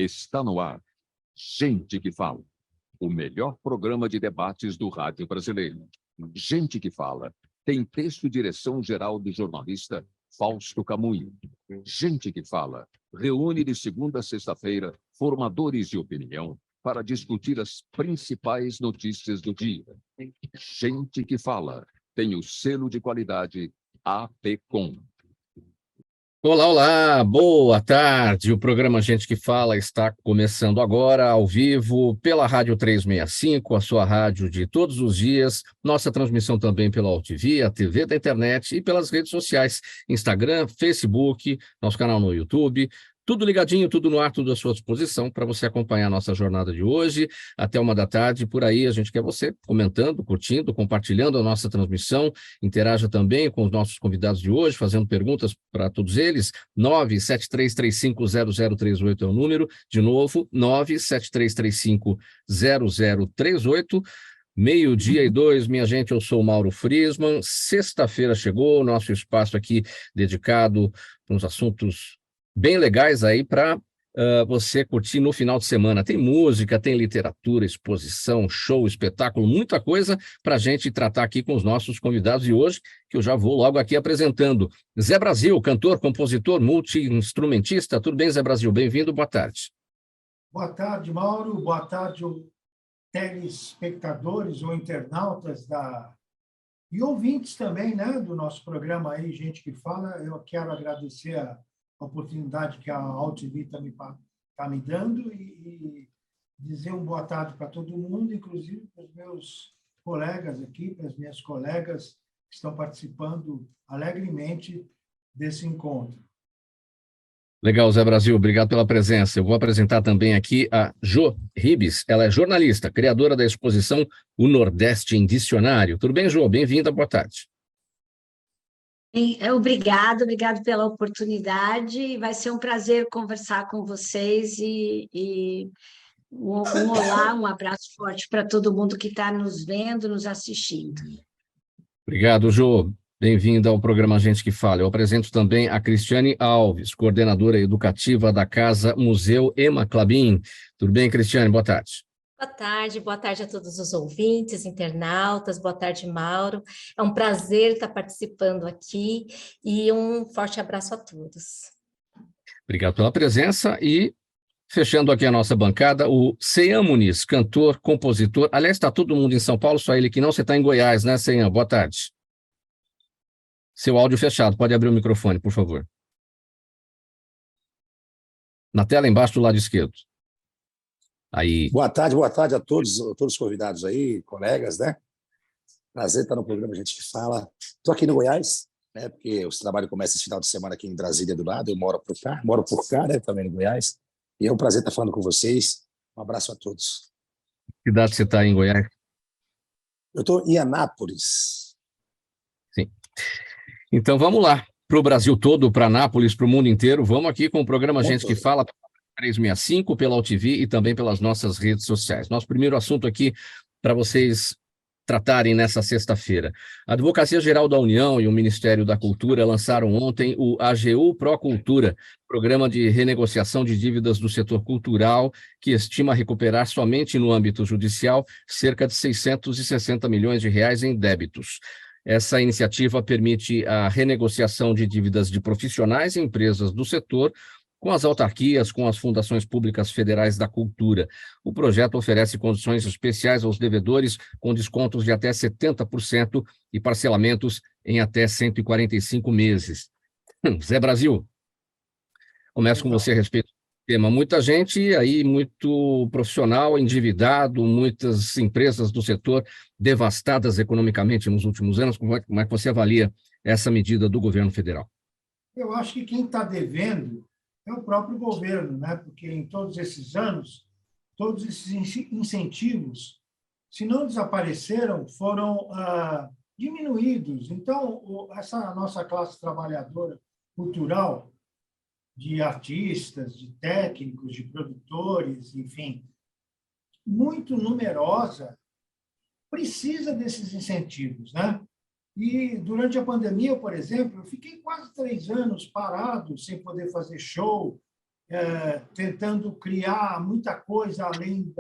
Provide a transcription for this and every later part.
Está no ar. Gente que Fala. O melhor programa de debates do rádio brasileiro. Gente que Fala. Tem texto e direção geral do jornalista Fausto Camunho. Gente que Fala. Reúne de segunda a sexta-feira formadores de opinião para discutir as principais notícias do dia. Gente que Fala. Tem o selo de qualidade APCOM. Olá, olá, boa tarde. O programa Gente que Fala está começando agora, ao vivo, pela Rádio 365, a sua rádio de todos os dias. Nossa transmissão também pela AltV, a TV da internet e pelas redes sociais, Instagram, Facebook, nosso canal no YouTube. Tudo ligadinho, tudo no ar, tudo à sua disposição para você acompanhar a nossa jornada de hoje, até 1 da tarde. Por aí a gente quer você comentando, curtindo, compartilhando a nossa transmissão. Interaja também com os nossos convidados de hoje, fazendo perguntas para todos eles. 973350038 é o número. De novo, 973350038. 12:02, minha gente, eu sou o Mauro Friesman. Sexta-feira chegou, nosso espaço aqui dedicado para uns assuntos bem legais aí para você curtir no final de semana. Tem música, tem literatura, exposição, show, espetáculo, muita coisa para a gente tratar aqui com os nossos convidados de hoje, que eu já vou logo aqui apresentando. Zé Brasil, cantor, compositor, multi-instrumentista. Tudo bem, Zé Brasil? Bem-vindo, boa tarde. Boa tarde, Mauro. Boa tarde, telespectadores ou internautas e ouvintes também, né, do nosso programa aí, Gente que Fala. Eu quero agradecer a oportunidade que a AltV está me dando e dizer uma boa tarde para todo mundo, inclusive para os meus colegas aqui, para as minhas colegas que estão participando alegremente desse encontro. Legal, Zé Brasil, obrigado pela presença. Eu vou apresentar também aqui a Jo Ribes. Ela é jornalista, criadora da exposição O Nordeste em Dicionário. Tudo bem, Jo? Bem-vinda, boa tarde. Obrigado pela oportunidade. Vai ser um prazer conversar com vocês e um olá, um abraço forte para todo mundo que está nos vendo, nos assistindo. Obrigado, Jo. Bem-vinda ao programa Gente que Fala. Eu apresento também a Cristiane Alves, coordenadora educativa da Casa Museu Ema Clabin. Tudo bem, Cristiane? Boa tarde. Boa tarde a todos os ouvintes, internautas, boa tarde, Mauro. É um prazer estar participando aqui e um forte abraço a todos. Obrigado pela presença e, fechando aqui a nossa bancada, o Ceian Muniz, cantor, compositor. Aliás, está todo mundo em São Paulo, só ele que não, você está em Goiás, né, Ceian? Boa tarde. Seu áudio fechado, pode abrir o microfone, por favor. Na tela embaixo do lado esquerdo. Aí. Boa tarde a todos os convidados aí, colegas, né? Prazer estar no programa Gente que Fala. Estou aqui no Goiás, né? Porque o trabalho começa esse final de semana aqui em Brasília do lado. Eu moro por cá, né? Também no Goiás. E é um prazer estar falando com vocês. Um abraço a todos. Que cidade você está em Goiás? Eu estou em Anápolis. Sim. Então vamos lá, para o Brasil todo, para Anápolis, para o mundo inteiro. Vamos aqui com o programa Gente que Fala, 365, pela AltV e também pelas nossas redes sociais. Nosso primeiro assunto aqui para vocês tratarem nessa sexta-feira. A Advocacia Geral da União e o Ministério da Cultura lançaram ontem o AGU Procultura, programa de renegociação de dívidas do setor cultural, que estima recuperar somente no âmbito judicial cerca de 660 milhões de reais em débitos. Essa iniciativa permite a renegociação de dívidas de profissionais e empresas do setor com as autarquias, com as fundações públicas federais da cultura. O projeto oferece condições especiais aos devedores, com descontos de até 70% e parcelamentos em até 145 meses. Zé Brasil, começo com você a respeito do tema. Muita gente aí, muito profissional, endividado, muitas empresas do setor devastadas economicamente nos últimos anos. Como é que você avalia essa medida do governo federal? Eu acho que quem está devendo é o próprio governo, né? Porque em todos esses anos, todos esses incentivos, se não desapareceram, foram diminuídos. Então, essa nossa classe trabalhadora cultural, de artistas, de técnicos, de produtores, enfim, muito numerosa, precisa desses incentivos, né? E durante a pandemia, por exemplo, eu fiquei quase 3 anos parado, sem poder fazer show, tentando criar muita coisa além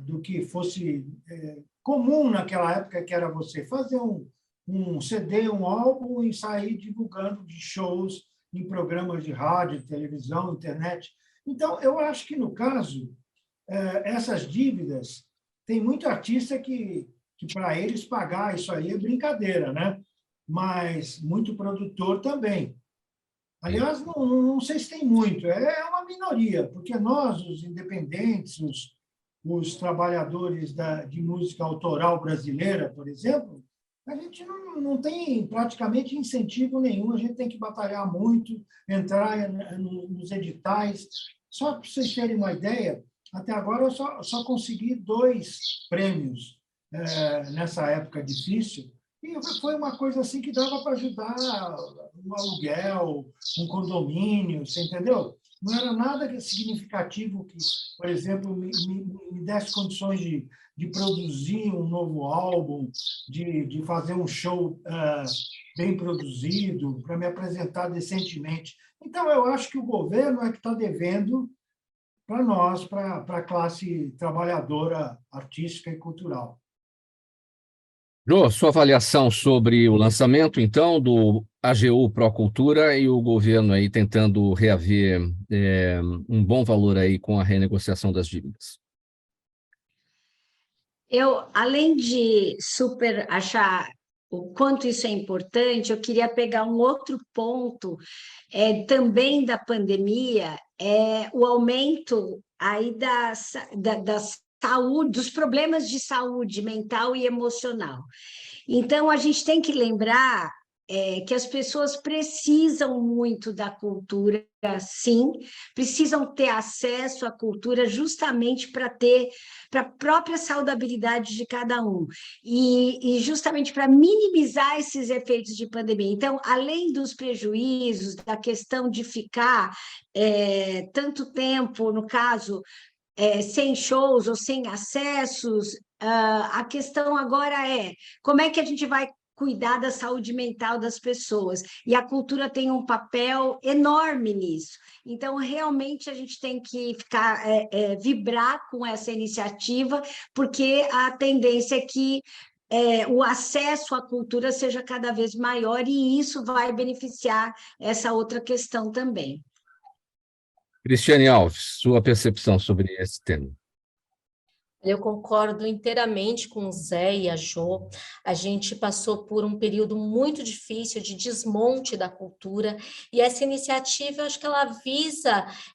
do que fosse comum naquela época, que era você fazer um CD, um álbum e sair divulgando de shows em programas de rádio, televisão, internet. Então, eu acho que, no caso, essas dívidas, tem muito artista que para eles pagar isso aí é brincadeira, né? Mas muito produtor também. Aliás, não sei se tem muito, é uma minoria, porque nós, os independentes, os trabalhadores de música autoral brasileira, por exemplo, a gente não tem praticamente incentivo nenhum, a gente tem que batalhar muito, entrar nos editais. Só para vocês terem uma ideia, até agora eu só consegui 2 prêmios nessa época difícil, e foi uma coisa assim que dava para ajudar um aluguel, um condomínio, você entendeu? Não era nada significativo que, por exemplo, me desse condições de produzir um novo álbum, de fazer um show bem produzido, para me apresentar decentemente. Então, eu acho que o governo é que está devendo para nós, para a classe trabalhadora artística e cultural. Jô, sua avaliação sobre o lançamento, então, do AGU Procultura e o governo aí tentando reaver um bom valor aí com a renegociação das dívidas. Eu, além de super achar o quanto isso é importante, eu queria pegar um outro ponto também da pandemia, o aumento aí da saúde, dos problemas de saúde mental e emocional. Então, a gente tem que lembrar que as pessoas precisam muito da cultura, sim, precisam ter acesso à cultura justamente para a própria saudabilidade de cada um, e justamente para minimizar esses efeitos de pandemia. Então, além dos prejuízos, da questão de ficar tanto tempo, no caso, sem shows ou sem acessos, a questão agora é como é que a gente vai cuidar da saúde mental das pessoas, e a cultura tem um papel enorme nisso. Então, realmente, a gente tem que vibrar com essa iniciativa, porque a tendência é que o acesso à cultura seja cada vez maior, e isso vai beneficiar essa outra questão também. Cristiane Alves, sua percepção sobre esse tema. Eu concordo inteiramente com o Zé e a Jô. A gente passou por um período muito difícil de desmonte da cultura, e essa iniciativa, eu acho que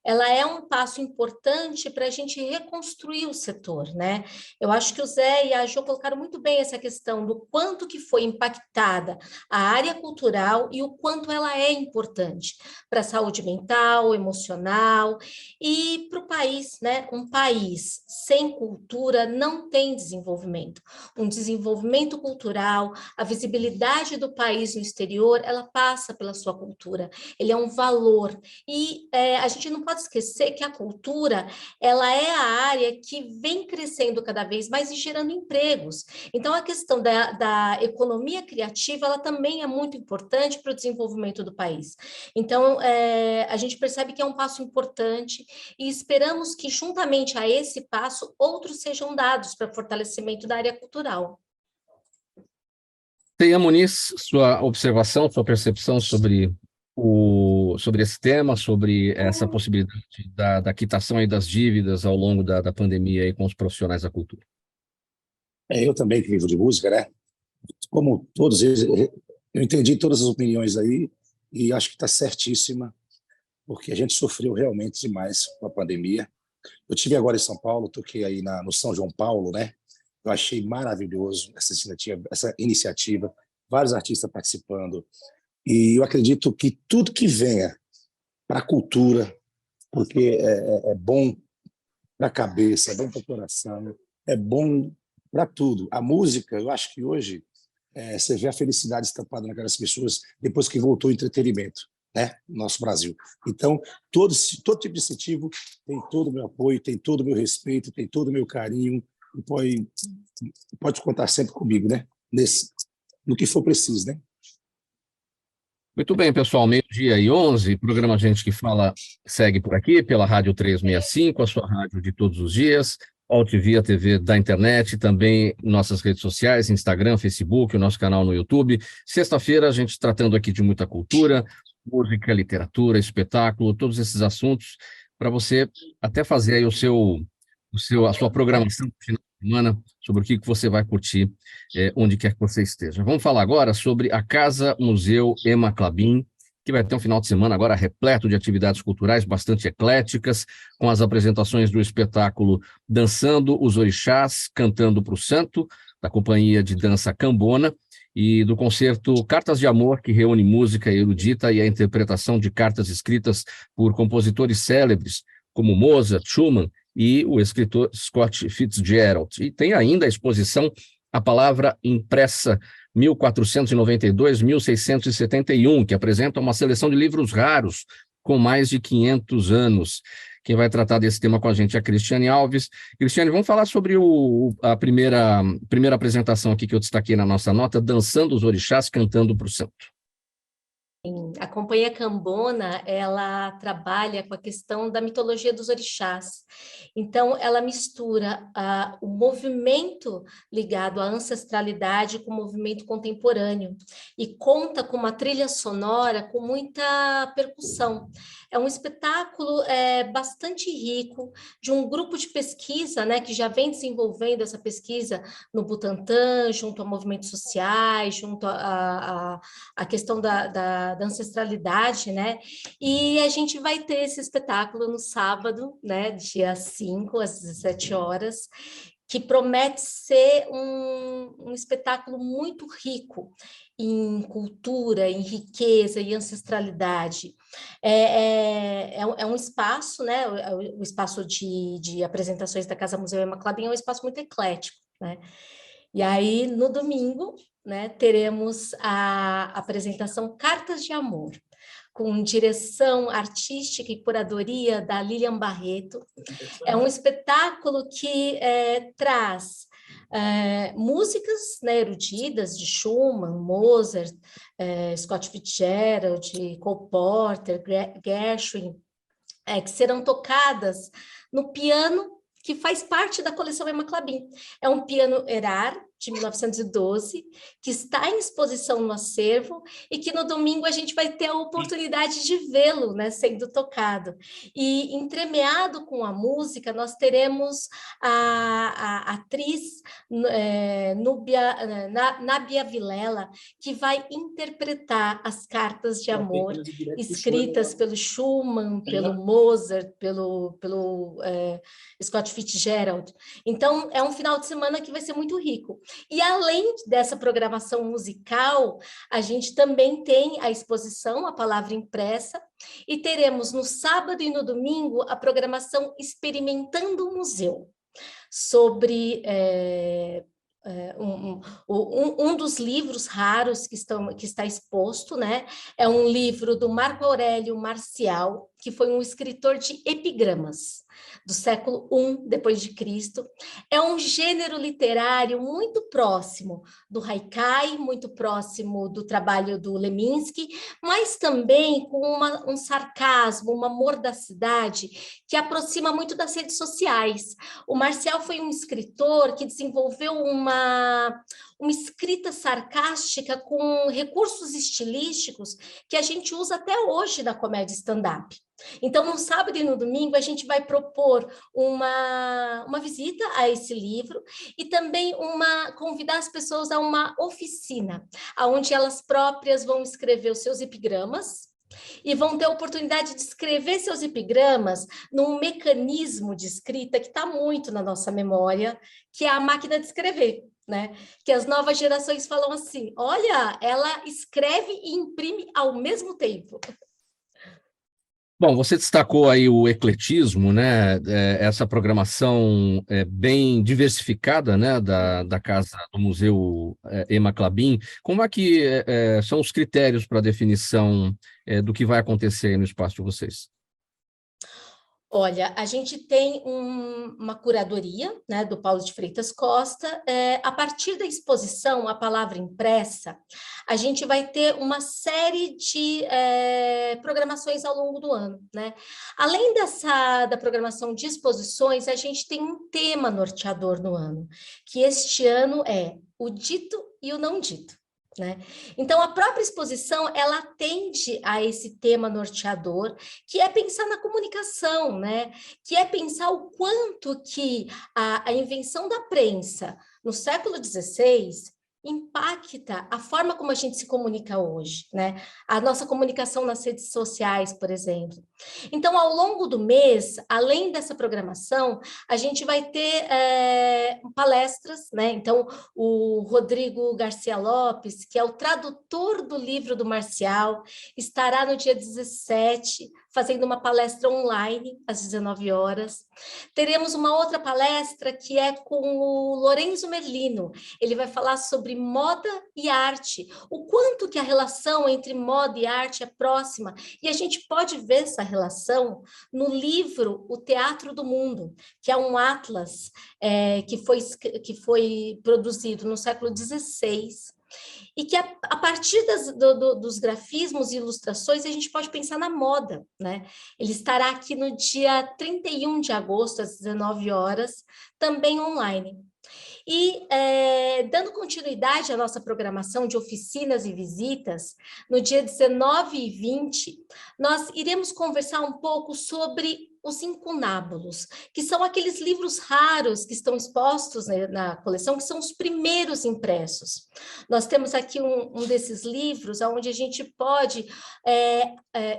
ela é um passo importante para a gente reconstruir o setor, né? Eu acho que o Zé e a Jô colocaram muito bem essa questão do quanto que foi impactada a área cultural e o quanto ela é importante para a saúde mental, emocional e para o país, né? Um país sem cultura não tem desenvolvimento. Um desenvolvimento cultural, a visibilidade do país no exterior, ela passa pela sua cultura. Ele é um valor. E a gente não pode esquecer que a cultura, ela é a área que vem crescendo cada vez mais e gerando empregos. Então, a questão da economia criativa, ela também é muito importante para o desenvolvimento do país. Então, a gente percebe que é um passo importante e esperamos que, juntamente a esse passo, outros sejam dados para fortalecimento da área cultural. Teia Muniz, sua observação, sua percepção sobre esse tema, sobre essa possibilidade da quitação aí das dívidas ao longo da pandemia aí com os profissionais da cultura. Eu também, que vivo de música, né? Como todos eles, eu entendi todas as opiniões aí e acho que está certíssima, porque a gente sofreu realmente demais com a pandemia. Eu estive agora em São Paulo, toquei aí no São João Paulo, né? Eu achei maravilhoso essa iniciativa, vários artistas participando. E eu acredito que tudo que venha para a cultura, porque é bom para a cabeça, é bom para o coração, é bom para tudo. A música, eu acho que hoje você vê a felicidade estampada naquelas pessoas depois que voltou o entretenimento, né, no nosso Brasil. Então, todo tipo de incentivo tem todo o meu apoio, tem todo o meu respeito, tem todo o meu carinho, e pode contar sempre comigo, né, no que for preciso, né? Muito bem, pessoal, 12:11, programa Gente que Fala segue por aqui, pela Rádio 365, a sua rádio de todos os dias, AltV, a TV da internet, também nossas redes sociais, Instagram, Facebook, o nosso canal no YouTube. Sexta-feira, a gente tratando aqui de muita cultura, música, literatura, espetáculo, todos esses assuntos, para você até fazer aí a sua programação no final de semana, sobre o que você vai curtir onde quer que você esteja. Vamos falar agora sobre a Casa Museu Ema Klabin, que vai ter um final de semana agora repleto de atividades culturais bastante ecléticas, com as apresentações do espetáculo Dançando os Orixás, Cantando para o Santo, da companhia de dança Cambona, e do concerto Cartas de Amor, que reúne música erudita e a interpretação de cartas escritas por compositores célebres, como Mozart, Schumann e o escritor Scott Fitzgerald. E tem ainda a exposição A Palavra Impressa, 1492-1671, que apresenta uma seleção de livros raros com mais de 500 anos. Quem vai tratar desse tema com a gente é a Cristiane Alves. Cristiane, vamos falar sobre a primeira apresentação aqui que eu destaquei na nossa nota, Dançando os Orixás, Cantando para o Santo. A Companhia Cambona, ela trabalha com a questão da mitologia dos orixás. Então, ela mistura o movimento ligado à ancestralidade com o movimento contemporâneo e conta com uma trilha sonora com muita percussão. É um espetáculo bastante rico, de um grupo de pesquisa, né, que já vem desenvolvendo essa pesquisa no Butantã, junto a movimentos sociais, junto à questão da ancestralidade, né? E a gente vai ter esse espetáculo no sábado, né, dia 5, às 17 horas, que promete ser um espetáculo muito rico em cultura, em riqueza e ancestralidade. É um espaço, né? O espaço de apresentações da Casa Museu Ema Klabin é um espaço muito eclético, né? E aí, no domingo, né, teremos a apresentação Cartas de Amor, com direção artística e curadoria da Lilian Barreto. É um espetáculo que traz músicas, né, eruditas de Schumann, Mozart, Scott Fitzgerald, Cole Porter, Gershwin, que serão tocadas no piano que faz parte da coleção Ema Klabin. É um piano Erard, de 1912, que está em exposição no acervo e que no domingo a gente vai ter a oportunidade de vê-lo, né, sendo tocado. E entremeado com a música, nós teremos a atriz Nábia Vilela, que vai interpretar as cartas de amor escritas pelo Schumann, pelo Mozart, pelo Scott Fitzgerald. Então, é um final de semana que vai ser muito rico. E além dessa programação musical, a gente também tem a exposição A Palavra Impressa, e teremos no sábado e no domingo a programação Experimentando o Museu, sobre um dos livros raros que está exposto, né? É um livro do Marco Aurélio Marcial, que foi um escritor de epigramas do século I depois de Cristo. É um gênero literário muito próximo do haikai, muito próximo do trabalho do Leminski, mas também com um sarcasmo, uma mordacidade que aproxima muito das redes sociais. O Marcial foi um escritor que desenvolveu uma escrita sarcástica com recursos estilísticos que a gente usa até hoje na comédia stand-up. Então, no sábado e no domingo, a gente vai propor uma visita a esse livro e também convidar as pessoas a uma oficina, onde elas próprias vão escrever os seus epigramas e vão ter a oportunidade de escrever seus epigramas num mecanismo de escrita que está muito na nossa memória, que é a máquina de escrever, né? Que as novas gerações falam assim, olha, ela escreve e imprime ao mesmo tempo. Bom, você destacou aí o ecletismo, né? Essa programação bem diversificada, né? Da Casa do Museu Ema Klabin. Como é que são os critérios para a definição do que vai acontecer aí no espaço de vocês? Olha, a gente tem uma curadoria, né, do Paulo de Freitas Costa. A partir da exposição, a palavra impressa, a gente vai ter uma série de programações ao longo do ano, né? Além da programação de exposições, a gente tem um tema norteador no ano, que este ano é o dito e o não dito, né? Então, a própria exposição, ela atende a esse tema norteador, que é pensar na comunicação, né? Que é pensar o quanto que a invenção da prensa no século XVI impacta a forma como a gente se comunica hoje, né? A nossa comunicação nas redes sociais, por exemplo. Então, ao longo do mês, além dessa programação, a gente vai ter palestras, né? Então, o Rodrigo Garcia Lopes, que é o tradutor do livro do Marcial, estará no dia 17, fazendo uma palestra online, às 19 horas. Teremos uma outra palestra que é com o Lorenzo Merlino. Ele vai falar sobre moda e arte, o quanto que a relação entre moda e arte é próxima, e a gente pode ver essa relação no livro O Teatro do Mundo, que é um atlas que foi produzido no século XVI, e que a partir dos grafismos e ilustrações a gente pode pensar na moda, né? Ele estará aqui no dia 31 de agosto, às 19 horas, também online. E, dando continuidade à nossa programação de oficinas e visitas, no dia 19 e 20, nós iremos conversar um pouco sobre os incunábulos, que são aqueles livros raros que estão expostos, né, na coleção, que são os primeiros impressos. Nós temos aqui um desses livros, onde a gente pode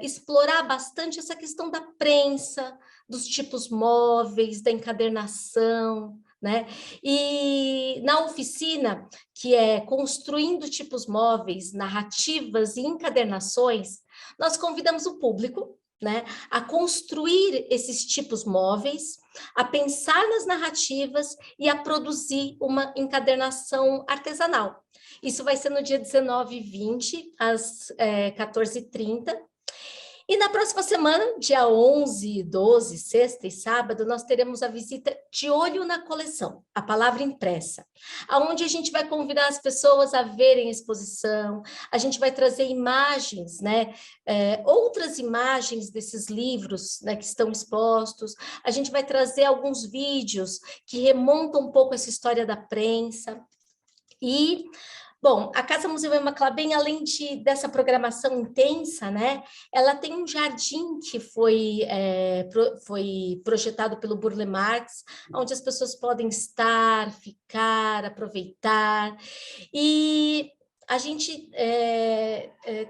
explorar bastante essa questão da prensa, dos tipos móveis, da encadernação, né? E na oficina, que é Construindo Tipos Móveis, Narrativas e Encadernações, nós convidamos o público, né, a construir esses tipos móveis, a pensar nas narrativas e a produzir uma encadernação artesanal. Isso vai ser no dia 19 e 20, às 14h30. E na próxima semana, dia 11, 12, sexta e sábado, nós teremos a visita De Olho na Coleção, a palavra impressa, onde a gente vai convidar as pessoas a verem a exposição, a gente vai trazer imagens, né, outras imagens desses livros, né, que estão expostos, a gente vai trazer alguns vídeos que remontam um pouco essa história da prensa. E bom, a Casa Museu Ema Klabin, além dessa programação intensa, né, ela tem um jardim que foi projetado pelo Burle Marx, onde as pessoas podem estar, ficar, aproveitar. E a gente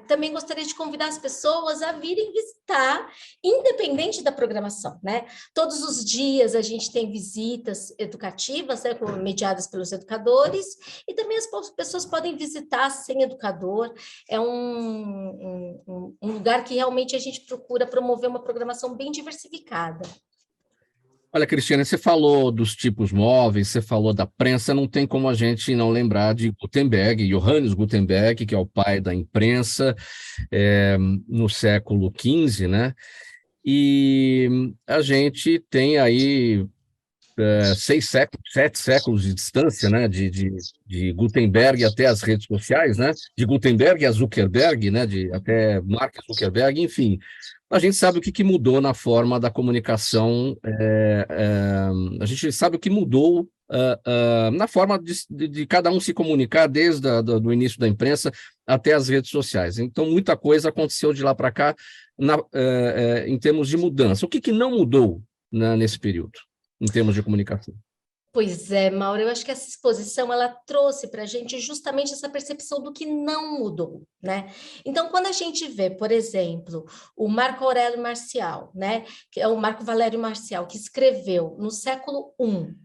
também gostaria de convidar as pessoas a virem visitar, independente da programação, né? Todos os dias a gente tem visitas educativas, né, mediadas pelos educadores, e também as pessoas podem visitar sem educador. É um lugar que realmente a gente procura promover uma programação bem diversificada. Olha, Cristiane, você falou dos tipos móveis, você falou da prensa, não tem como a gente não lembrar de Gutenberg, Johannes Gutenberg, que é o pai da imprensa no século XV, né? E a gente tem aí 6 séculos, 7 séculos de distância, né? De Gutenberg até as redes sociais, né? De Gutenberg a Zuckerberg, né? Até Mark Zuckerberg, enfim. A gente sabe o que mudou na forma da comunicação, a gente sabe o que mudou na forma de cada um se comunicar desde do início da imprensa até as redes sociais. Então, muita coisa aconteceu de lá para cá em termos de mudança. O que não mudou, né, nesse período, em termos de comunicação? Pois é, Mauro, eu acho que essa exposição ela trouxe para a gente justamente essa percepção do que não mudou, né? Então, quando a gente vê, por exemplo, o Marco Aurélio Marcial, né, que é o Marco Valério Marcial, que escreveu no século I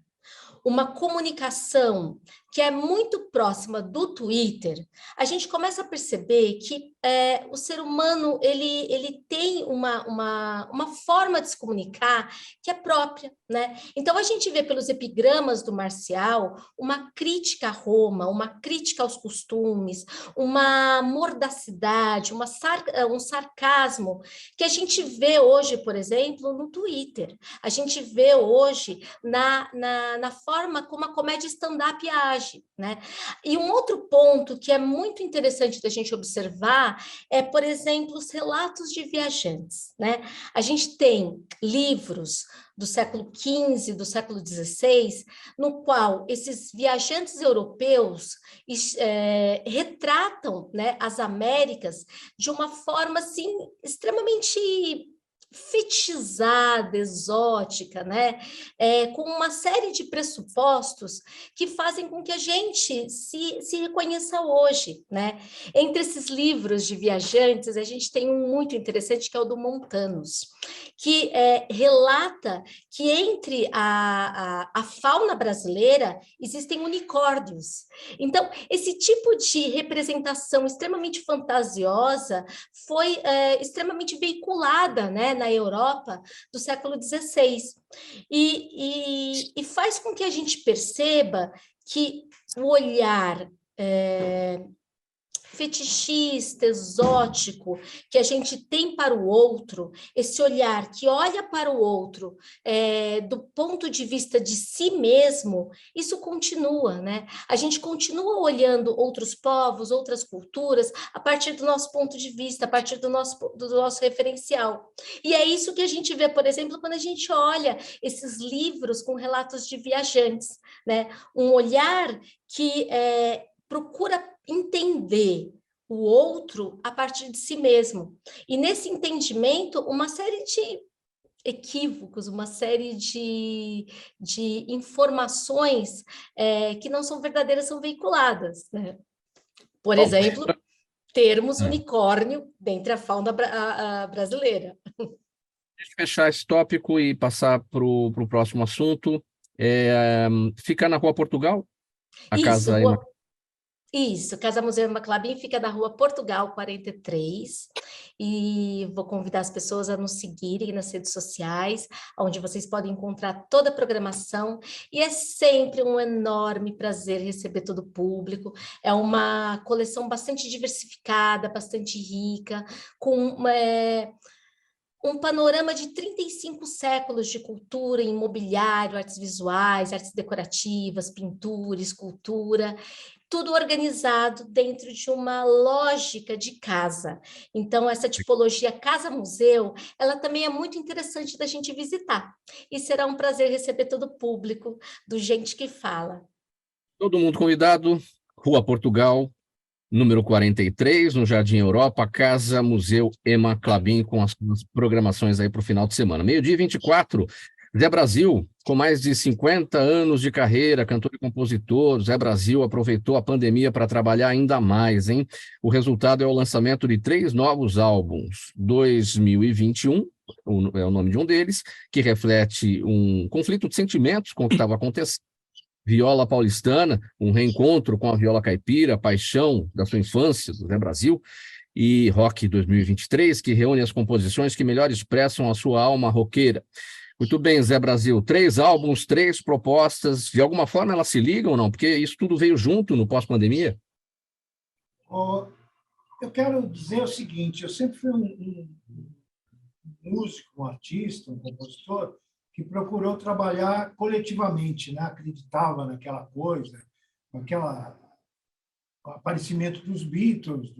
uma comunicação que é muito próxima do Twitter, a gente começa a perceber que o ser humano ele tem uma forma de se comunicar que é própria, né? Então, a gente vê pelos epigramas do Marcial uma crítica a Roma, uma crítica aos costumes, uma mordacidade, um sarcasmo que a gente vê hoje, por exemplo, no Twitter. A gente vê hoje na forma como a comédia stand-up age, né? E um outro ponto que é muito interessante da gente observar é, por exemplo, os relatos de viajantes, né? A gente tem livros do século XV, do século XVI, no qual esses viajantes europeus retratam, né, as Américas de uma forma assim extremamente fetichizada, exótica, né? Com uma série de pressupostos que fazem com que a gente se reconheça hoje, né? Entre esses livros de viajantes, a gente tem um muito interessante que é o do Montanus, que relata que entre a fauna brasileira existem unicórnios. Então, esse tipo de representação extremamente fantasiosa foi extremamente veiculada, né, na Europa do século XVI. E faz com que a gente perceba que o olhar fetichista, exótico, que a gente tem para o outro, esse olhar que olha para o outro do ponto de vista de si mesmo, isso continua, né? A gente continua olhando outros povos, outras culturas, a partir do nosso ponto de vista, a partir do nosso referencial. E é isso que a gente vê, por exemplo, quando a gente olha esses livros com relatos de viajantes, né? Um olhar que procura entender o outro a partir de si mesmo. E nesse entendimento, uma série de equívocos, uma série de informações que não são verdadeiras são veiculadas, né? Por exemplo, termos unicórnio dentre a fauna brasileira. Deixa eu fechar esse tópico e passar para o próximo assunto. Fica na Rua Portugal? Isso, Casa Museu Emma Clabin fica na Rua Portugal 43, e vou convidar as pessoas a nos seguirem nas redes sociais, onde vocês podem encontrar toda a programação, e é sempre um enorme prazer receber todo o público. É uma coleção bastante diversificada, bastante rica, com um panorama de 35 séculos de cultura, imobiliário, artes visuais, artes decorativas, pintura, escultura, tudo organizado dentro de uma lógica de casa. Então, essa tipologia casa-museu, ela também é muito interessante da gente visitar. E será um prazer receber todo o público do Gente que Fala. Todo mundo convidado, Rua Portugal, número 43, no Jardim Europa, Casa Museu Emma Clabin, com as programações aí para o final de semana. 12h24, Zé Brasil, com mais de 50 anos de carreira, cantor e compositor, Zé Brasil aproveitou a pandemia para trabalhar ainda mais, hein? O resultado é o lançamento de 3 novos álbuns. 2021 é o nome de um deles, que reflete um conflito de sentimentos com o que estava acontecendo. Viola Paulistana, um reencontro com a viola caipira, paixão da sua infância, do Zé Brasil, e Rock 2023, que reúne as composições que melhor expressam a sua alma roqueira. Muito bem, Zé Brasil, 3 álbuns, 3 propostas, de alguma forma elas se ligam ou não? Porque isso tudo veio junto no pós-pandemia? Eu quero dizer o seguinte, eu sempre fui um músico, um artista, um compositor, que procurou trabalhar coletivamente, né? Acreditava naquela coisa, o aparecimento dos Beatles,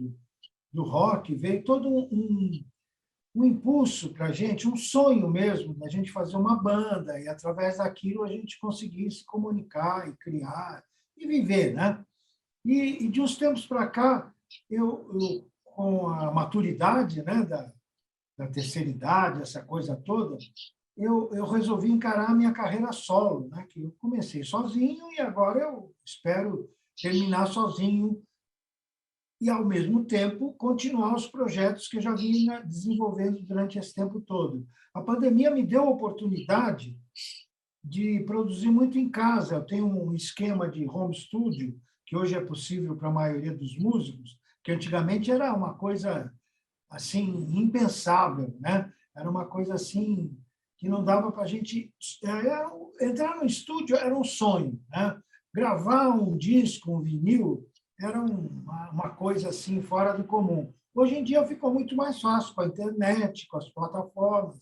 do rock, veio todo um impulso para a gente, um sonho mesmo, da gente fazer uma banda, e através daquilo a gente conseguir se comunicar e criar e viver, né? E de uns tempos para cá, eu com a maturidade, né, da terceira idade, essa coisa toda, eu resolvi encarar a minha carreira solo, né? Que eu comecei sozinho e agora eu espero terminar sozinho e, ao mesmo tempo, continuar os projetos que eu já vinha desenvolvendo durante esse tempo todo. A pandemia me deu a oportunidade de produzir muito em casa. Eu tenho um esquema de home studio, que hoje é possível para a maioria dos músicos, que antigamente era uma coisa assim impensável, né? Era uma coisa assim que não dava para a gente... Entrar no estúdio era um sonho, né? Gravar um disco, um vinil, era uma coisa assim fora do comum. Hoje em dia ficou muito mais fácil com a internet, com as plataformas.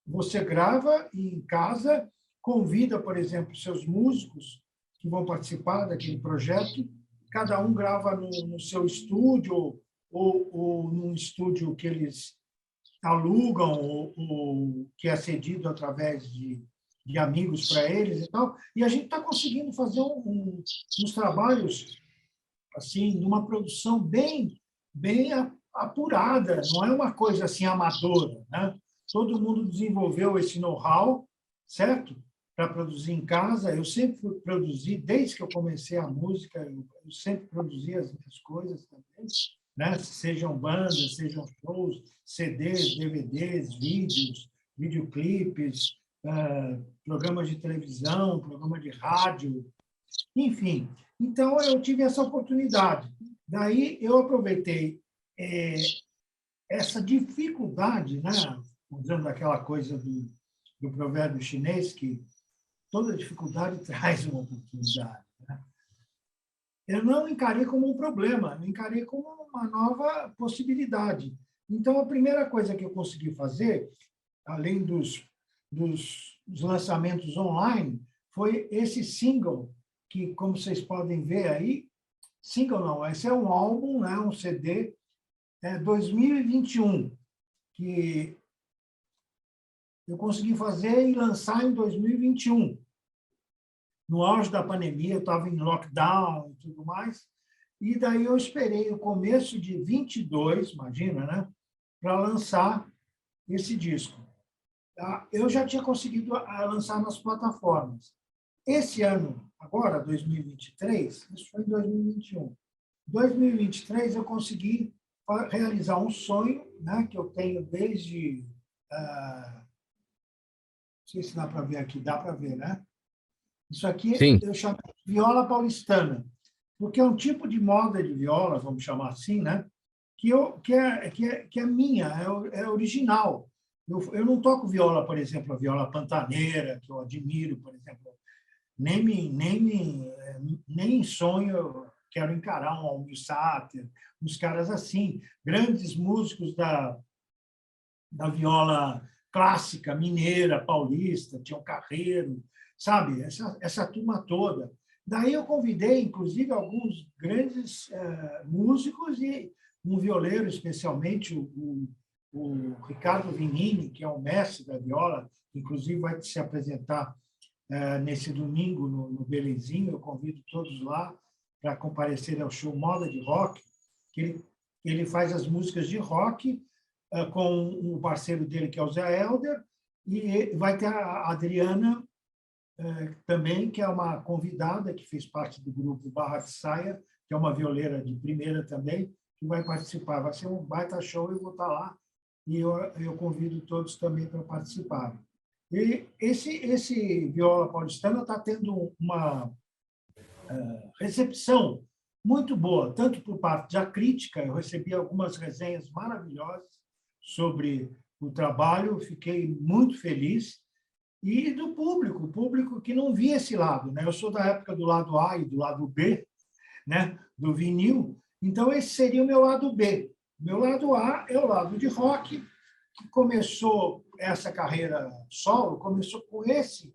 Você grava em casa, convida, por exemplo, seus músicos que vão participar daquele projeto, cada um grava no seu estúdio ou num estúdio que eles alugam ou que é cedido através de amigos para eles e tal. E a gente está conseguindo fazer uns trabalhos assim, numa produção bem apurada, não é uma coisa assim amadora, né? Todo mundo desenvolveu esse know-how, certo? Para produzir em casa. Eu sempre produzi, desde que eu comecei a música, eu sempre produzi as minhas coisas também, né? Sejam bandas, sejam shows, CDs, DVDs, vídeos, videoclipes, programas de televisão, programa de rádio, enfim. Então, eu tive essa oportunidade. Daí, eu aproveitei essa dificuldade, né? Usando aquela coisa do provérbio chinês, que toda dificuldade traz uma oportunidade, né? Eu não encarei como um problema, eu encarei como uma nova possibilidade. Então, a primeira coisa que eu consegui fazer, além dos lançamentos online, foi esse single, que, como vocês podem ver aí, single não, esse é um álbum, né, um CD, 2021, que eu consegui fazer e lançar em 2021. No auge da pandemia, eu estava em lockdown e tudo mais, e daí eu esperei o começo de 22, imagina, né, para lançar esse disco. Eu já tinha conseguido lançar nas plataformas. Esse ano, agora, 2023, isso foi em 2021. 2023, eu consegui realizar um sonho, né, que eu tenho desde... não sei se dá para ver aqui, dá para ver, né? Isso aqui Sim. eu chamo de viola paulistana, porque é um tipo de moda de viola, vamos chamar assim, né? Que é minha, é original. Eu não toco viola, por exemplo, a viola pantaneira, que eu admiro, por exemplo. Nem em sonho eu quero encarar um Almir Sater, uns caras assim, grandes músicos da viola clássica, mineira, paulista, Tião Carreiro, sabe? Essa turma toda. Daí eu convidei, inclusive, alguns grandes músicos e um violeiro, especialmente o Ricardo Vinini, que é o mestre da viola, inclusive vai se apresentar nesse domingo no Belenzinho. Eu convido todos lá para comparecer ao show Moda de Rock, que ele faz as músicas de rock com um parceiro dele, que é o Zé Helder, e vai ter a Adriana também, que é uma convidada que fez parte do grupo Barra de Saia, que é uma violeira de primeira também, que vai participar. Vai ser um baita show, eu vou estar lá, e eu convido todos também para participar. E esse viola paulistana está tendo uma recepção muito boa, tanto por parte da crítica, eu recebi algumas resenhas maravilhosas sobre o trabalho, fiquei muito feliz, e do público, o público que não via esse lado, né? Eu sou da época do lado A e do lado B, né? Do vinil, então esse seria o meu lado B. Meu lado A é o lado de rock, que começou essa carreira solo, começou com esse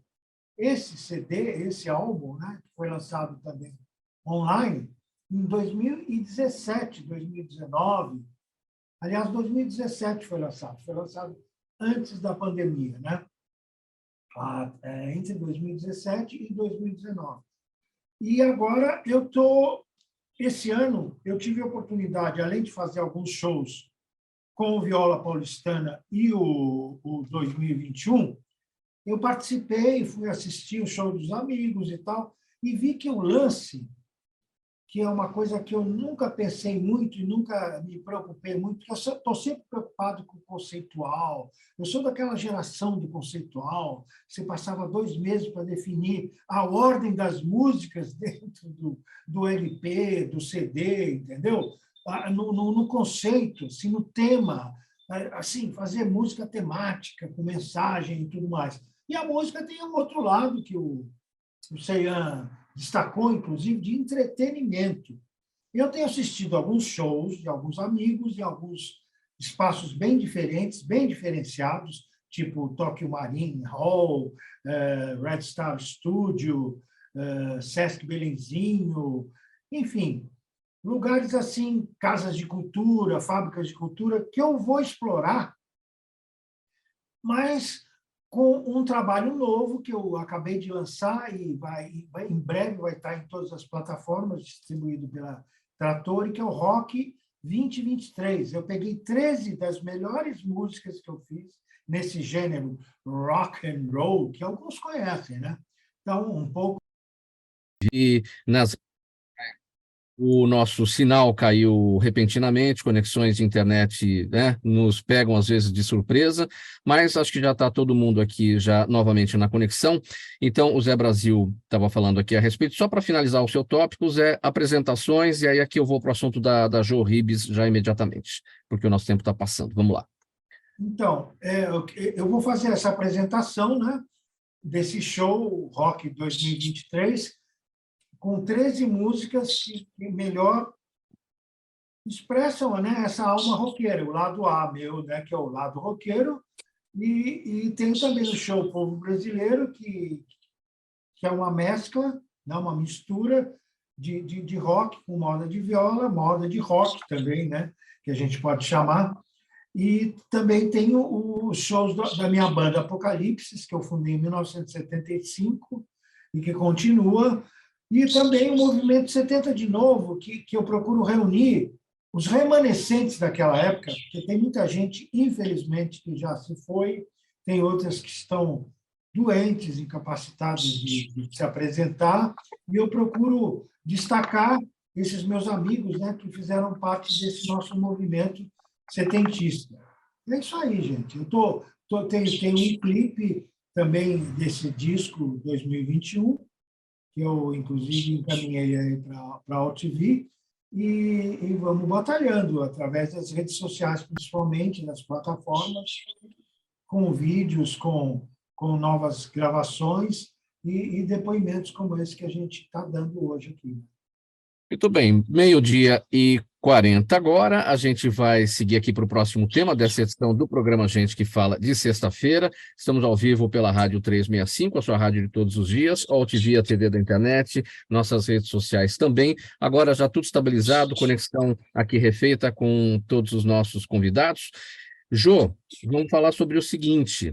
CD, esse álbum, né? Que foi lançado também online em 2017, 2019. Aliás, 2017 foi lançado antes da pandemia, né? Entre 2017 e 2019. E agora esse ano, eu tive a oportunidade, além de fazer alguns shows com o Viola Paulistana e o 2021, eu participei, fui assistir o show dos amigos e tal, e vi que o lance que é uma coisa que eu nunca pensei muito e nunca me preocupei muito, porque eu estou sempre preocupado com o conceitual. Eu sou daquela geração do conceitual. Você passava 2 meses para definir a ordem das músicas dentro do LP, do CD, entendeu? No conceito, assim, no tema, assim, fazer música temática, com mensagem e tudo mais. E a música tem um outro lado que o Ceyhan destacou, inclusive, de entretenimento. Eu tenho assistido alguns shows de alguns amigos em alguns espaços bem diferentes, bem diferenciados, tipo Tokyo Marine Hall, Red Star Studio, Sesc Belenzinho, enfim, lugares assim, casas de cultura, fábricas de cultura, que eu vou explorar, mas com um trabalho novo que eu acabei de lançar e em breve vai estar em todas as plataformas, distribuído pela Trator, que é o Rock 2023. Eu peguei 13 das melhores músicas que eu fiz nesse gênero rock and roll, que alguns conhecem, né? Então, um pouco... E o nosso sinal caiu repentinamente, conexões de internet, né, nos pegam às vezes de surpresa, mas acho que já está todo mundo aqui já novamente na conexão. Então, o Zé Brasil estava falando aqui a respeito, só para finalizar o seu tópico, Zé, apresentações, e aí aqui eu vou para o assunto da Jo Ribes já imediatamente, porque o nosso tempo está passando. Vamos lá. Então, eu vou fazer essa apresentação, né, desse show Rock 2023, com 13 músicas que melhor expressam, né, essa alma roqueira, o lado A meu, né, que é o lado roqueiro, e tem também o show Povo Brasileiro, que é uma mescla, né, uma mistura de rock com moda de viola, moda de rock também, né, que a gente pode chamar. E também tem os shows da minha banda Apocalipse, que eu fundei em 1975 e que continua. E também o Movimento 70 de Novo, que eu procuro reunir os remanescentes daquela época, porque tem muita gente, infelizmente, que já se foi, tem outras que estão doentes, incapacitadas de se apresentar, e eu procuro destacar esses meus amigos, né, que fizeram parte desse nosso movimento setentista. É isso aí, gente. Tenho um clipe também desse disco 2021, que eu, inclusive, encaminhei para a OTV, e vamos batalhando através das redes sociais, principalmente, nas plataformas, com vídeos, com novas gravações e depoimentos como esse que a gente está dando hoje aqui. Muito bem, 12h40 agora, a gente vai seguir aqui para o próximo tema dessa edição do programa Gente que Fala de sexta-feira. Estamos ao vivo pela Rádio 365, a sua rádio de todos os dias, OTV, a TV da internet, nossas redes sociais também. Agora já tudo estabilizado, conexão aqui refeita com todos os nossos convidados. Jô, vamos falar sobre o seguinte...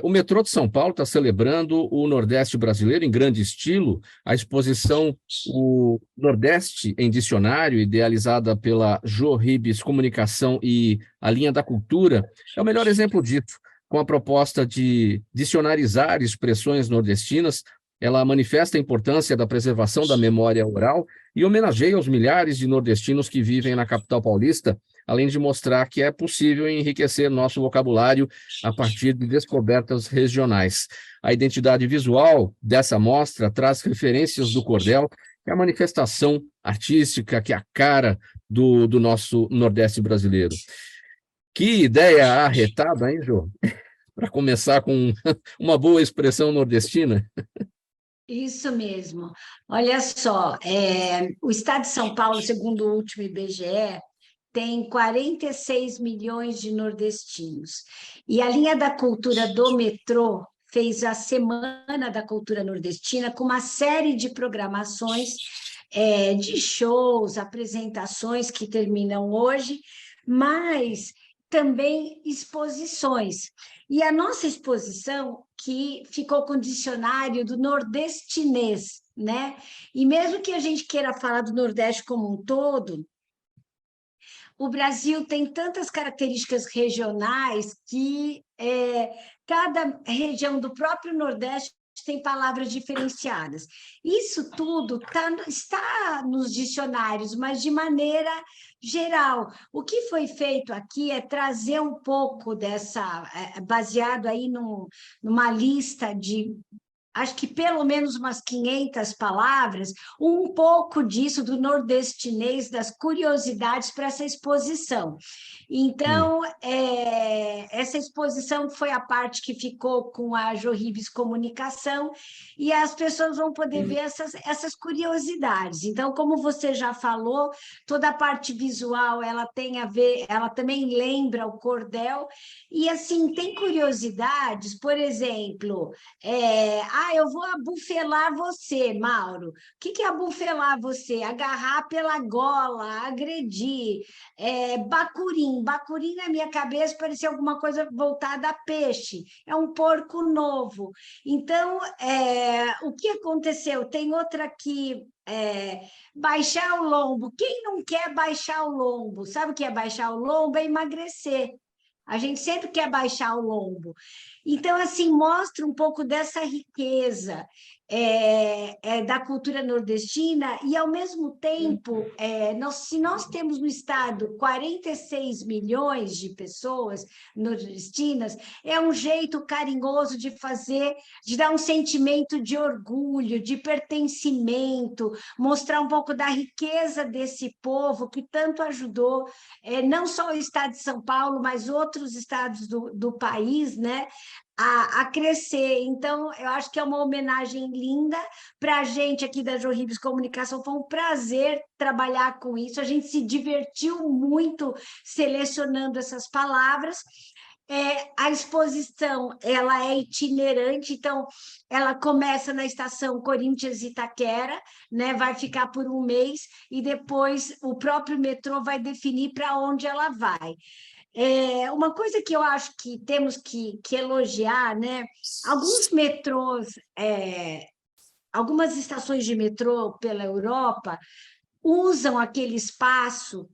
o metrô de São Paulo está celebrando o Nordeste brasileiro em grande estilo. A exposição O Nordeste em Dicionário, idealizada pela Jo Ribes Comunicação e a Linha da Cultura, é o melhor exemplo disso. Com a proposta de dicionarizar expressões nordestinas, ela manifesta a importância da preservação da memória oral e homenageia os milhares de nordestinos que vivem na capital paulista, além de mostrar que é possível enriquecer nosso vocabulário a partir de descobertas regionais. A identidade visual dessa mostra traz referências do cordel, que é a manifestação artística, que é a cara do nosso Nordeste brasileiro. Que ideia arretada, hein, Jô? Para começar com uma boa expressão nordestina. Isso mesmo. Olha só, o estado de São Paulo, segundo o último IBGE, tem 46 milhões de nordestinos. E a linha da cultura do metrô fez a Semana da Cultura Nordestina com uma série de programações, de shows, apresentações que terminam hoje, mas também exposições. E a nossa exposição, que ficou com o dicionário do nordestinês, né? E mesmo que a gente queira falar do Nordeste como um todo, o Brasil tem tantas características regionais que cada região do próprio Nordeste tem palavras diferenciadas. Isso tudo está nos dicionários, mas de maneira geral. O que foi feito aqui é trazer um pouco baseado aí numa lista de, acho que pelo menos umas 500 palavras, um pouco disso do nordestinês, das curiosidades para essa exposição. Então, essa exposição foi a parte que ficou com a Jorribes Comunicação, e as pessoas vão poder ver essas curiosidades. Então, como você já falou, toda a parte visual, ela tem a ver, ela também lembra o cordel, e assim, tem curiosidades, por exemplo, eu vou abufelar você, Mauro. O que é abufelar você? Agarrar pela gola, agredir. Bacurim. Bacurim, na minha cabeça, parecia alguma coisa voltada a peixe. É um porco novo. Então, o que aconteceu? Tem outra aqui, baixar o lombo. Quem não quer baixar o lombo? Sabe o que é baixar o lombo? É emagrecer. A gente sempre quer baixar o lombo. Então, assim, mostra um pouco dessa riqueza da cultura nordestina e, ao mesmo tempo, se nós temos no estado 46 milhões de pessoas nordestinas, é um jeito carinhoso de fazer, de dar um sentimento de orgulho, de pertencimento, mostrar um pouco da riqueza desse povo que tanto ajudou, não só o estado de São Paulo, mas outros estados do país, né? A crescer. Então, eu acho que é uma homenagem linda para a gente aqui da Jorribes Comunicação. Foi um prazer trabalhar com isso. A gente se divertiu muito selecionando essas palavras. A exposição ela é itinerante, então ela começa na estação Corinthians Itaquera, né? Vai ficar por um mês e depois o próprio metrô vai definir para onde ela vai. Uma coisa que eu acho que temos que elogiar, né? Alguns metrôs, algumas estações de metrô pela Europa usam aquele espaço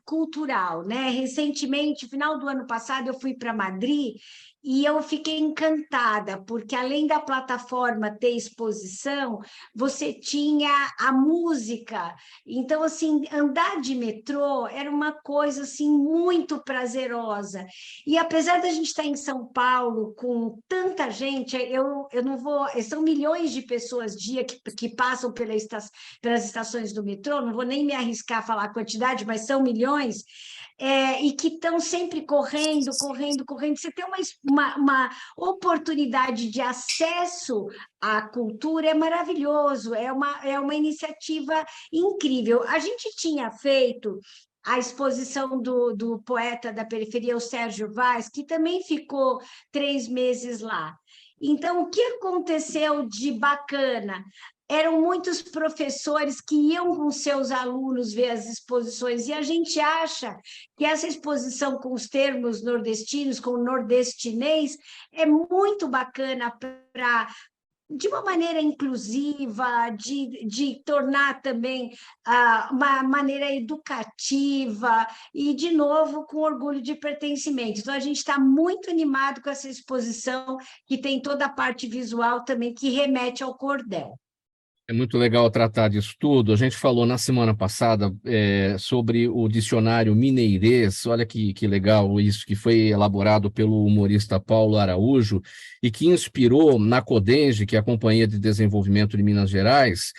cultural, né? Recentemente, final do ano passado, eu fui para Madrid e eu fiquei encantada, porque além da plataforma ter exposição, você tinha a música. Então, assim, andar de metrô era uma coisa assim muito prazerosa. E apesar da gente estar em São Paulo com tanta gente, eu não vou, são milhões de pessoas dia que passam pelas estações do metrô, não vou nem me arriscar a falar a quantidade, mas são milhões. E que estão sempre correndo. Você tem uma oportunidade de acesso à cultura, é maravilhoso, é uma iniciativa incrível. A gente tinha feito a exposição do poeta da periferia, o Sérgio Vaz, que também ficou 3 meses lá. Então, o que aconteceu de bacana? Eram muitos professores que iam com seus alunos ver as exposições, e a gente acha que essa exposição com os termos nordestinos, com o nordestinês, é muito bacana para, de uma maneira inclusiva, de tornar também uma maneira educativa e, de novo, com orgulho de pertencimento. Então, a gente está muito animado com essa exposição, que tem toda a parte visual também, que remete ao cordel. É muito legal tratar disso tudo. A gente falou na semana passada sobre o dicionário mineirês. Olha que legal isso, que foi elaborado pelo humorista Paulo Araújo e que inspirou na Codenge, que é a Companhia de Desenvolvimento de Minas Gerais,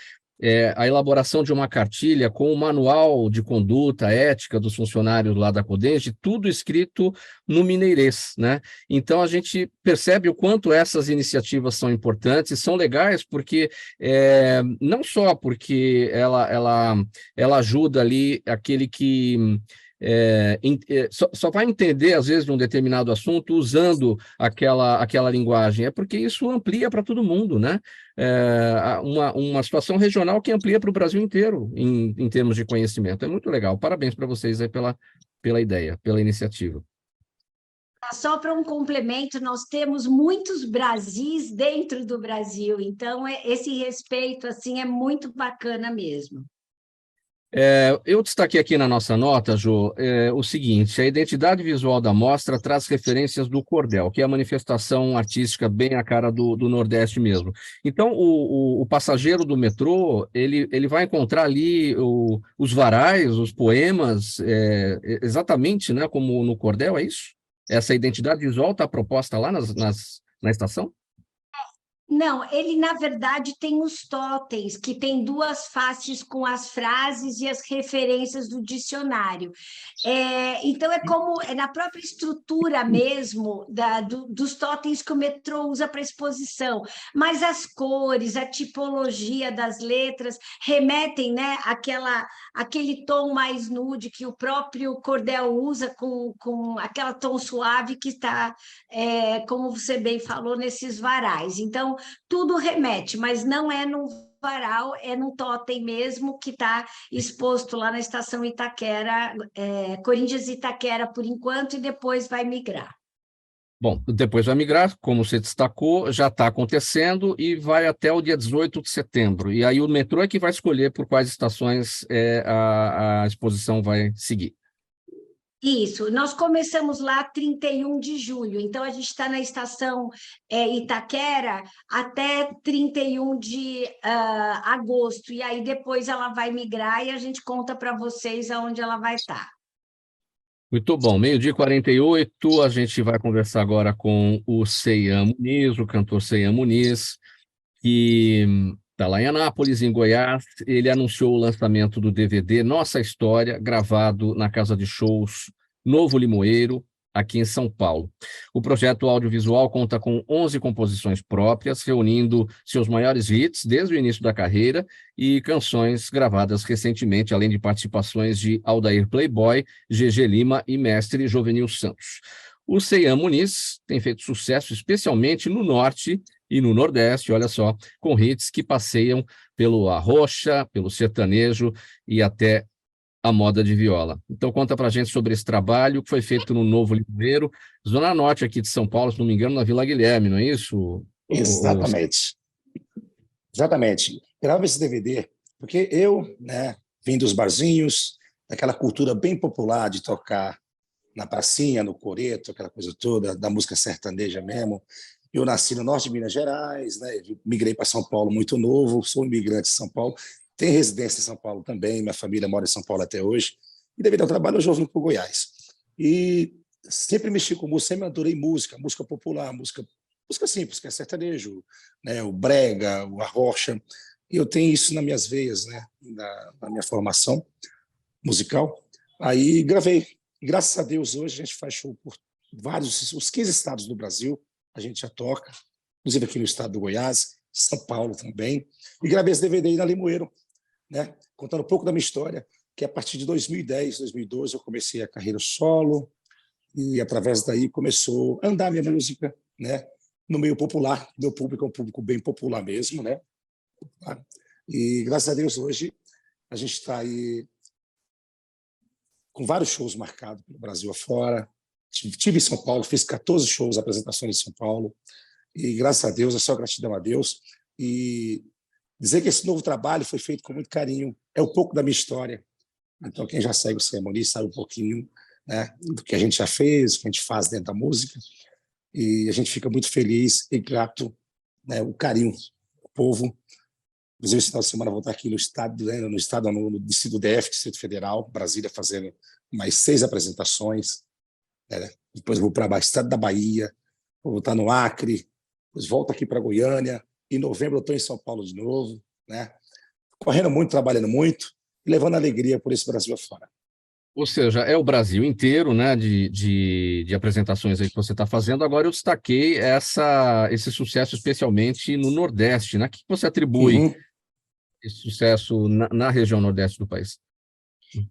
a elaboração de uma cartilha com o manual de conduta ética dos funcionários lá da Codenge, tudo escrito no mineirês, né? Então, a gente percebe o quanto essas iniciativas são importantes, são legais, porque não só porque ela ajuda ali aquele que só vai entender, às vezes, de um determinado assunto usando aquela linguagem, é porque isso amplia para todo mundo, né? Uma situação regional que amplia para o Brasil inteiro em termos de conhecimento. É muito legal. Parabéns para vocês aí pela ideia, pela iniciativa. Só para um complemento, nós temos muitos Brasis dentro do Brasil, então esse respeito assim é muito bacana mesmo. Eu destaquei aqui na nossa nota, Jô, o seguinte: a identidade visual da mostra traz referências do cordel, que é a manifestação artística bem a cara do Nordeste mesmo. Então, o passageiro do metrô, ele vai encontrar ali os varais, os poemas, exatamente, né, como no cordel, é isso? Essa identidade visual está proposta lá na estação? Não, ele, na verdade, tem os totens, que tem duas faces com as frases e as referências do dicionário. Então, é como na própria estrutura mesmo dos totens que o metrô usa para exposição, mas as cores, a tipologia das letras remetem, né, aquele tom mais nude que o próprio cordel usa com aquela tom suave que está, como você bem falou, nesses varais. Então, tudo remete, mas não é num varal, é num totem mesmo que está exposto lá na estação Itaquera, Corinthians e Itaquera por enquanto, e depois vai migrar. Bom, depois vai migrar, como você destacou, já está acontecendo e vai até o dia 18 de setembro. E aí o metrô é que vai escolher por quais estações a exposição vai seguir. Isso, nós começamos lá 31 de julho, então a gente está na estação Itaquera até 31 de agosto, e aí depois ela vai migrar e a gente conta para vocês aonde ela vai estar. Muito bom, 12h48, a gente vai conversar agora com o Ceyhan Muniz, o cantor Ceyhan Muniz, que está lá em Anápolis, em Goiás. Ele anunciou o lançamento do DVD Nossa História, gravado na casa de shows Novo Limoeiro, aqui em São Paulo. O projeto audiovisual conta com 11 composições próprias, reunindo seus maiores hits desde o início da carreira e canções gravadas recentemente, além de participações de Aldair Playboy, GG Lima e mestre Jovenil Santos. O Ceyhan Muniz tem feito sucesso especialmente no Norte e no Nordeste, olha só, com hits que passeiam pelo arrocha, pelo sertanejo e até a moda de viola. Então conta pra gente sobre esse trabalho que foi feito no Novo Limoeiro, Zona Norte aqui de São Paulo, se não me engano, na Vila Guilherme, não é isso? Exatamente. Exatamente. Grava esse DVD, porque eu, né, vim dos barzinhos, daquela cultura bem popular de tocar na pracinha, no coreto, aquela coisa toda, da música sertaneja mesmo. Eu nasci no norte de Minas Gerais, né, migrei para São Paulo muito novo, sou imigrante de São Paulo, tenho residência em São Paulo também, minha família mora em São Paulo até hoje, e devido ao trabalho eu vim para o Goiás. E sempre mexi com música, sempre adorei música popular, música simples, que é sertanejo, né, o brega, o arrocha, e eu tenho isso nas minhas veias, né, na minha formação musical. Aí gravei, e graças a Deus hoje a gente faz show por os 15 estados do Brasil, a gente já toca, inclusive aqui no estado do Goiás, São Paulo também, e gravei esse DVD aí na Limoeiro, né, contando um pouco da minha história, que a partir de 2010, 2012 eu comecei a carreira solo, e através daí começou a andar minha música, né, no meio popular. Meu público é um público bem popular mesmo, né? E graças a Deus hoje a gente está aí com vários shows marcados pelo Brasil afora. Estive em São Paulo, fiz 14 shows, apresentações em São Paulo, e graças a Deus, é só gratidão a Deus. E dizer que esse novo trabalho foi feito com muito carinho é um pouco da minha história. Então, quem já segue o Ceyhan Muniz sabe um pouquinho, né, do que a gente já fez, o que a gente faz dentro da música. E a gente fica muito feliz e grato, né, o carinho do povo. Inclusive, esse final de semana eu vou estar aqui no estado, né, no Distrito DF, Distrito Federal, Brasília, fazendo mais 6 apresentações. Né? Depois vou para o estado da Bahia, vou estar no Acre, depois volto aqui para Goiânia. Em novembro eu estou em São Paulo de novo, né? Correndo muito, trabalhando muito e levando alegria por esse Brasil afora. Ou seja, é o Brasil inteiro, né, de apresentações aí que você está fazendo. Agora eu destaquei esse sucesso especialmente no Nordeste, né? O que você atribui esse sucesso na região Nordeste do país?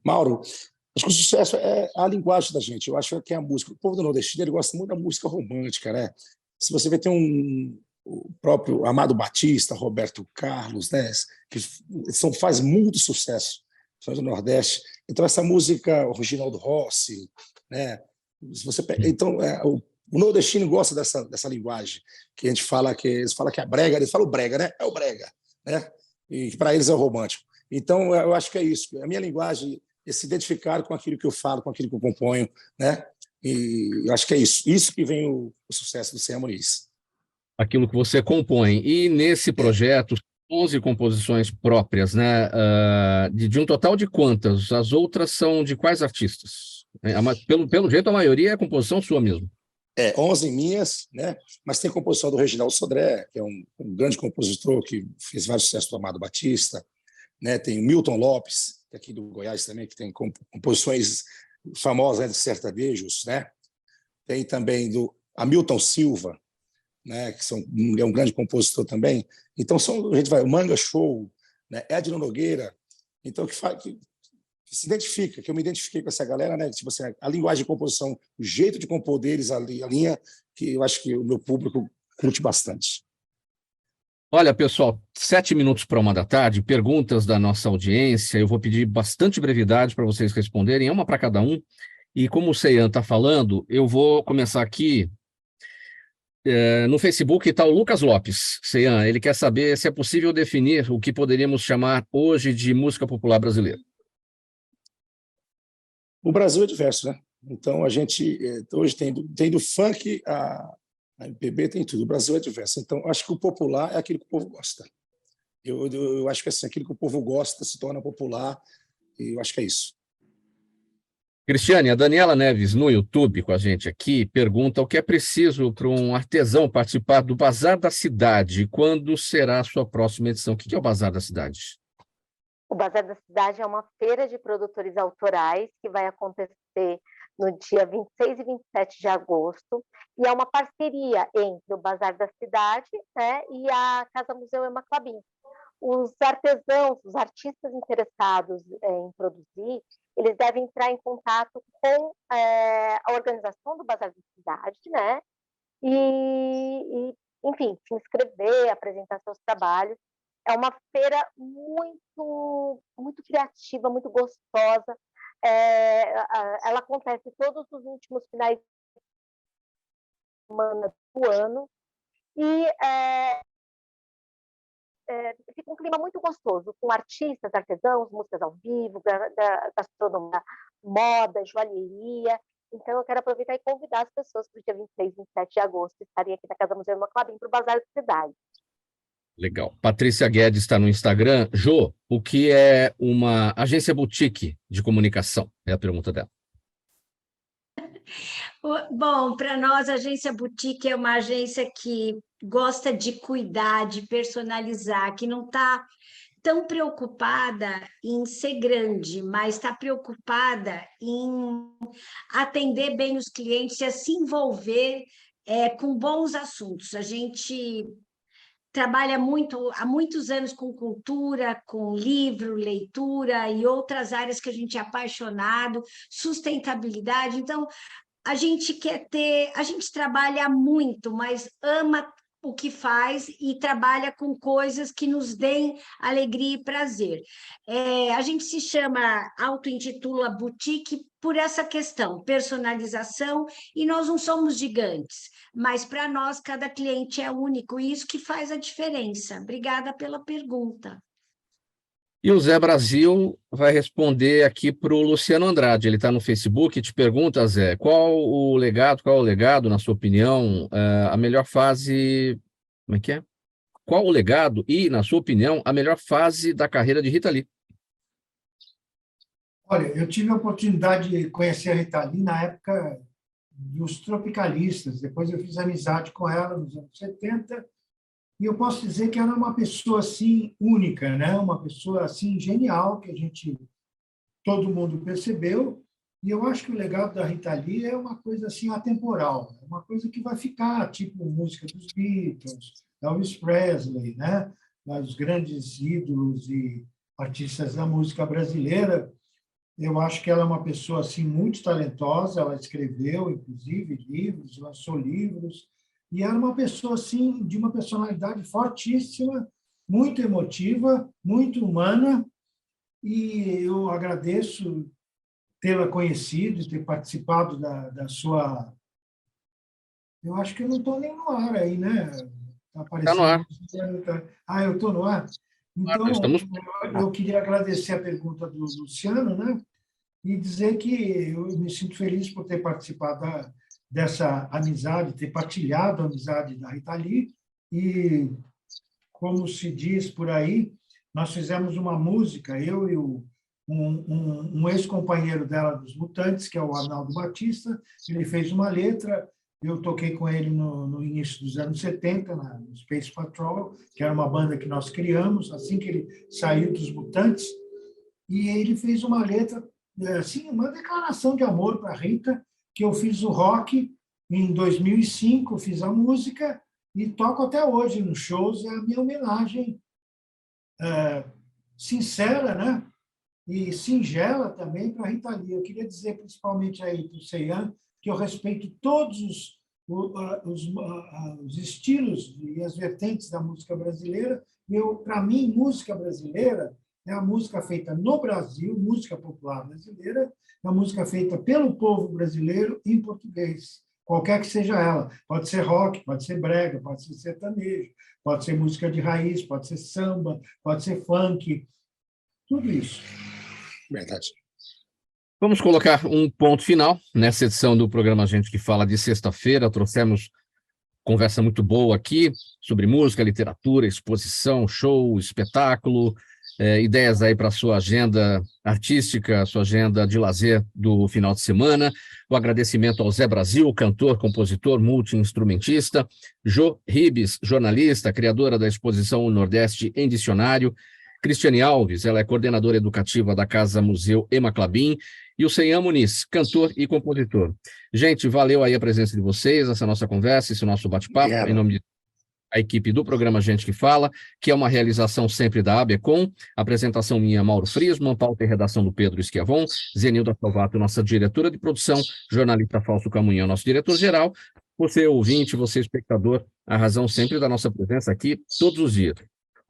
Mauro, acho que o sucesso é a linguagem da gente. Eu acho que é a música. O povo do Nordestino ele gosta muito da música romântica, né? Se você vê, tem o próprio Amado Batista, Roberto Carlos, né, que faz muito sucesso no Nordeste. Então, essa música, o Reginaldo Rossi, né, se você pega, então, o nordestino gosta dessa linguagem, que a gente fala que eles falam que é brega, eles falam brega, né? É o brega, né? E para eles é o romântico. Então, eu acho que é isso. A minha linguagem é se identificar com aquilo que eu falo, com aquilo que eu componho, né? E eu acho que é isso. Isso que vem o sucesso do Sem Harmonias. Aquilo que você compõe. E nesse projeto, 11 composições próprias, né? De um total de quantas? As outras são de quais artistas? Pelo jeito, a maioria é composição sua mesmo. 11 minhas, né? Mas tem composição do Reginaldo Sodré, que é um grande compositor que fez vários sucessos do Amado Batista, né? Tem o Milton Lopes, que é aqui do Goiás também, que tem composições famosas, né, de sertanejos, né? Tem também do Hamilton Silva, né, que é um grande compositor também. Então, a gente vai, o Manga Show, né, Edno Nogueira, então, que se identifica, que eu me identifiquei com essa galera, né? Tipo assim, a linguagem de composição, o jeito de compor deles, a linha, que eu acho que o meu público curte bastante. Olha, pessoal, 7 minutos para 1 da tarde, perguntas da nossa audiência. Eu vou pedir bastante brevidade para vocês responderem, uma para cada um. E como o Seian está falando, eu vou começar aqui. No Facebook está o Lucas Lopes. Seian, ele quer saber se é possível definir o que poderíamos chamar hoje de música popular brasileira. O Brasil é diverso, né? Então, a gente hoje tem do funk a MPB, tem tudo. O Brasil é diverso. Então, acho que o popular é aquilo que o povo gosta. Eu acho que assim, aquilo que o povo gosta se torna popular, e eu acho que é isso. Cristiane, a Daniela Neves, no YouTube com a gente aqui, pergunta o que é preciso para um artesão participar do Bazar da Cidade. Quando será a sua próxima edição? O que é o Bazar da Cidade? O Bazar da Cidade é uma feira de produtores autorais que vai acontecer no dia 26 e 27 de agosto, e é uma parceria entre o Bazar da Cidade, né, e a Casa Museu Ema Clabin. Os artesãos, os artistas interessados em produzir, eles devem entrar em contato com a organização do Bazar da Cidade, né, e enfim, se inscrever, apresentar seus trabalhos. É uma feira muito, muito criativa, muito gostosa. Ela acontece todos os últimos finais de semana do ano e fica um clima muito gostoso, com artistas, artesãos, músicas ao vivo, gastronomia, moda, joalheria. Então, eu quero aproveitar e convidar as pessoas para o dia 26 e 27 de agosto estarem aqui na Casa Museu Ema Clabin para o Bazar da Cidade. Legal. Patrícia Guedes está no Instagram. Jô, o que é uma agência boutique de comunicação? É a pergunta dela. Bom, para nós, a agência boutique é uma agência que gosta de cuidar, de personalizar, que não está tão preocupada em ser grande, mas está preocupada em atender bem os clientes e a se envolver com bons assuntos. A gente trabalha há muitos anos com cultura, com livro, leitura e outras áreas que a gente é apaixonado, sustentabilidade. Então, a gente trabalha muito, mas ama o que faz e trabalha com coisas que nos deem alegria e prazer. A gente se auto-intitula boutique por essa questão, personalização, e nós não somos gigantes, mas para nós cada cliente é único, e isso que faz a diferença. Obrigada pela pergunta. E o Zé Brasil vai responder aqui para o Luciano Andrade. Ele está no Facebook e te pergunta, Zé, qual o legado, na sua opinião, a melhor fase... Como é que é? Qual o legado e, na sua opinião, a melhor fase da carreira de Rita Lee? Olha, eu tive a oportunidade de conhecer a Rita Lee na época dos Tropicalistas. Depois eu fiz amizade com ela nos anos 70. E eu posso dizer que ela é uma pessoa assim única, né? Uma pessoa assim genial que todo mundo percebeu. E eu acho que o legado da Rita Lee é uma coisa assim atemporal, é uma coisa que vai ficar, tipo música dos Beatles, Elvis Presley, né? Os grandes ídolos e artistas da música brasileira. Eu acho que ela é uma pessoa assim muito talentosa. Ela escreveu, inclusive, livros, lançou livros. E era uma pessoa, assim, de uma personalidade fortíssima, muito emotiva, muito humana, e eu agradeço tê-la conhecido, ter participado da sua... Eu acho que eu não estou nem no ar aí, né? Está no ar. Eu estou no ar? Então, estamos... eu queria agradecer a pergunta do Luciano, né? E dizer que eu me sinto feliz por ter participado dessa amizade, ter partilhado a amizade da Rita Lee. E, como se diz por aí, nós fizemos uma música, eu e um ex-companheiro dela dos Mutantes, que é o Arnaldo Batista. Ele fez uma letra, eu toquei com ele no início dos anos 70, no Space Patrol, que era uma banda que nós criamos, assim que ele saiu dos Mutantes, e ele fez uma letra, assim, uma declaração de amor para a Rita, que eu fiz o rock em 2005, fiz a música e toco até hoje nos shows. É a minha homenagem sincera, né? E singela também para a Rita Lee. Eu queria dizer principalmente aí para o Ceian que eu respeito todos os estilos e as vertentes da música brasileira. Para mim, música brasileira é a música feita no Brasil, música popular brasileira, é a música feita pelo povo brasileiro em português, qualquer que seja ela. Pode ser rock, pode ser brega, pode ser sertanejo, pode ser música de raiz, pode ser samba, pode ser funk, tudo isso. Verdade. Vamos colocar um ponto final nessa edição do programa Gente que Fala de sexta-feira. Trouxemos conversa muito boa aqui sobre música, literatura, exposição, show, espetáculo, ideias aí para a sua agenda artística, sua agenda de lazer do final de semana. O agradecimento ao Zé Brasil, cantor, compositor, multi-instrumentista, Jo Ribes, jornalista, criadora da exposição O Nordeste em Dicionário, Cristiane Alves, ela é coordenadora educativa da Casa Museu Ema Clabin, e o Ceian Muniz, cantor e compositor. Gente, valeu aí a presença de vocês, essa nossa conversa, esse nosso bate-papo, em nome da equipe do programa Gente que Fala, que é uma realização sempre da ABECOM, apresentação minha, Mauro Friesman, pauta e redação do Pedro Schiavon, Zenilda Salvato, nossa diretora de produção, jornalista Fausto Camunhão, nosso diretor-geral, você ouvinte, você espectador, a razão sempre da nossa presença aqui, todos os dias.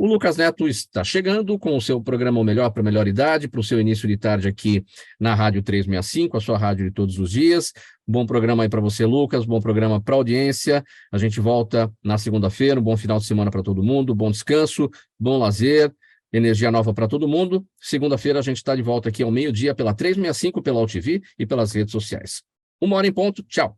O Lucas Neto está chegando com o seu programa O Melhor para a Melhor Idade, para o seu início de tarde aqui na Rádio 365, a sua rádio de todos os dias. Bom programa aí para você, Lucas, bom programa para a audiência. A gente volta na segunda-feira, um bom final de semana para todo mundo, bom descanso, bom lazer, energia nova para todo mundo. Segunda-feira a gente está de volta aqui ao meio-dia pela 365, pela UTV e pelas redes sociais. 1h em ponto, tchau.